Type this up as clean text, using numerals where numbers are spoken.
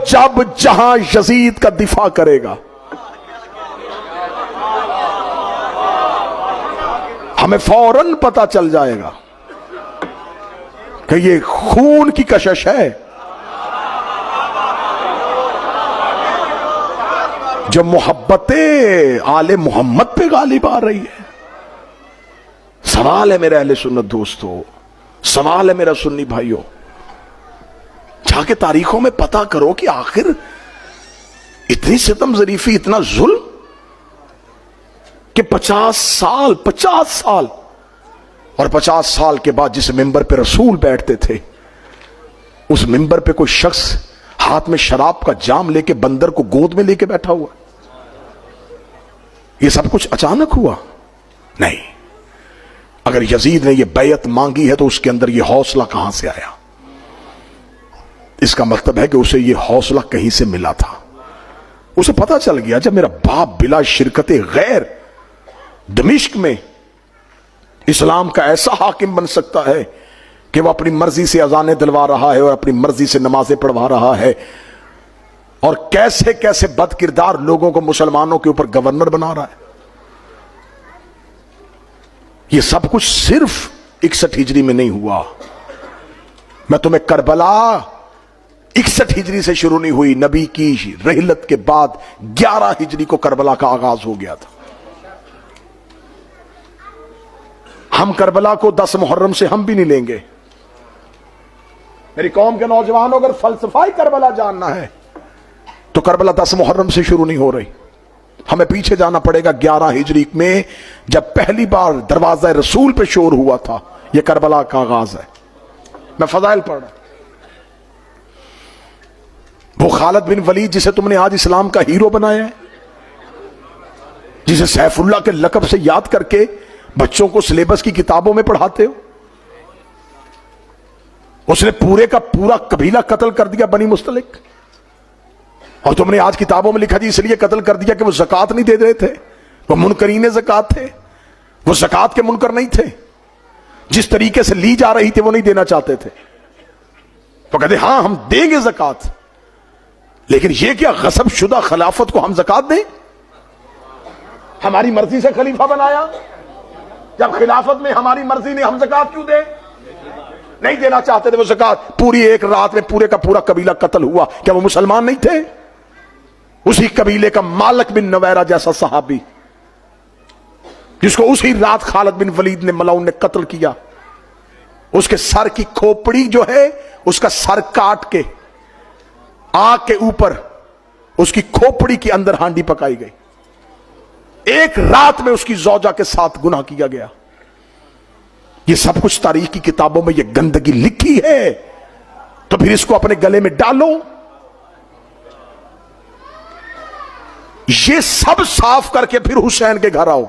जब जहां यजीद का दिफा करेगा, हमें फौरन पता चल जाएगा कि ये खून की कशिश है। जो मोहब्बतें आले मोहम्मद पे गालिब आ रही है। सवाल है मेरे अहले सुन्नत दोस्तों, सवाल है मेरा सुन्नी भाइयों, जाके तारीखों में पता करो कि आखिर इतनी सितम जरीफी, इतना जुल्म कि 50 साल और 50 साल के बाद जिस मिंबर पे रसूल बैठते थे, उस मिंबर पे कोई शख्स हाथ में शराब का जाम लेके बंदर को गोद में लेके बैठा हुआ। ये सब कुछ अचानक हुआ नहीं। अगर यजीद ने यह बैयत मांगी है तो उसके अंदर यह हौसला कहां से आया? इसका मतलब है कि उसे यह हौसला कहीं से मिला था। उसे पता चल गया जब मेरा बाप बिला शिरकत गैर दमिश्क में इस्लाम का ऐसा हाकिम बन सकता है कि वह अपनी मर्जी से अजानें दिलवा रहा है और अपनी मर्जी से नमाजें पढ़वा रहा है, और कैसे कैसे बदकिरदार लोगों को मुसलमानों के ऊपर गवर्नर बना रहा है। यह सब कुछ सिर्फ 61 हिजरी में नहीं हुआ। मैं तुम्हें करबला 61 हिजरी से शुरू नहीं हुई, नबी की रहलत के बाद 11 हिजरी को करबला का आगाज हो गया था। हम करबला को 10 मुहर्रम से हम भी नहीं लेंगे। मेरी कौम के नौजवानों, अगर फलसफाई करबला जानना है तो करबला 10 मुहर्रम से शुरू नहीं हो रही। हमें पीछे जाना पड़ेगा 11 हिजरी में, जब पहली बार दरवाजा रसूल पे शोर हुआ था। यह करबला का आगाज है। मैं फजाइल पढ़ रहा। वो खालिद बिन वलीद जिसे तुमने आज इस्लाम का हीरो बनाया है, जिसे सैफुल्लाह के लकब से याद करके बच्चों को सिलेबस की किताबों में पढ़ाते हो, उसने पूरे का पूरा कबीला कत्ल कर दिया, बनी मुस्तलिक। और तुमने आज किताबों में लिखा जी इसलिए कत्ल कर दिया कि वो ज़कात नहीं दे रहे थे, वो मुनकरीने ज़कात थे, वो ज़कात के मुनकर नहीं थे। जिस तरीके से ली जा रही थी वो नहीं देना चाहते थे, तो कहते हां हम देंगे ज़कात, लेकिन ये क्या गसब शुदा खिलाफत को हम ज़कात दें? हमारी मर्जी से खलीफा बनाया, जब खिलाफत में हमारी मर्जी ने, हम ज़कात क्यों दें? नहीं देना चाहते थे वो ज़कात। पूरी एक रात में पूरे का पूरा कबीला कत्ल हुआ। क्या वो मुसलमान नहीं थे? उसी कबीले का मालिक बिन नवैरा जैसा सहाबी, जिसको उसी रात खालिद बिन वलीद ने मलाउन ने कत्ल किया, उसके सर की खोपड़ी जो है, उसका सर काट के आग के ऊपर उसकी खोपड़ी के अंदर हांडी पकाई गई। एक रात में उसकी जौजा के साथ गुनाह किया गया। ये सब कुछ तारीख की किताबों में ये गंदगी लिखी है, तो फिर इसको अपने गले में डालो। ये सब साफ करके फिर हुसैन के घर आओ।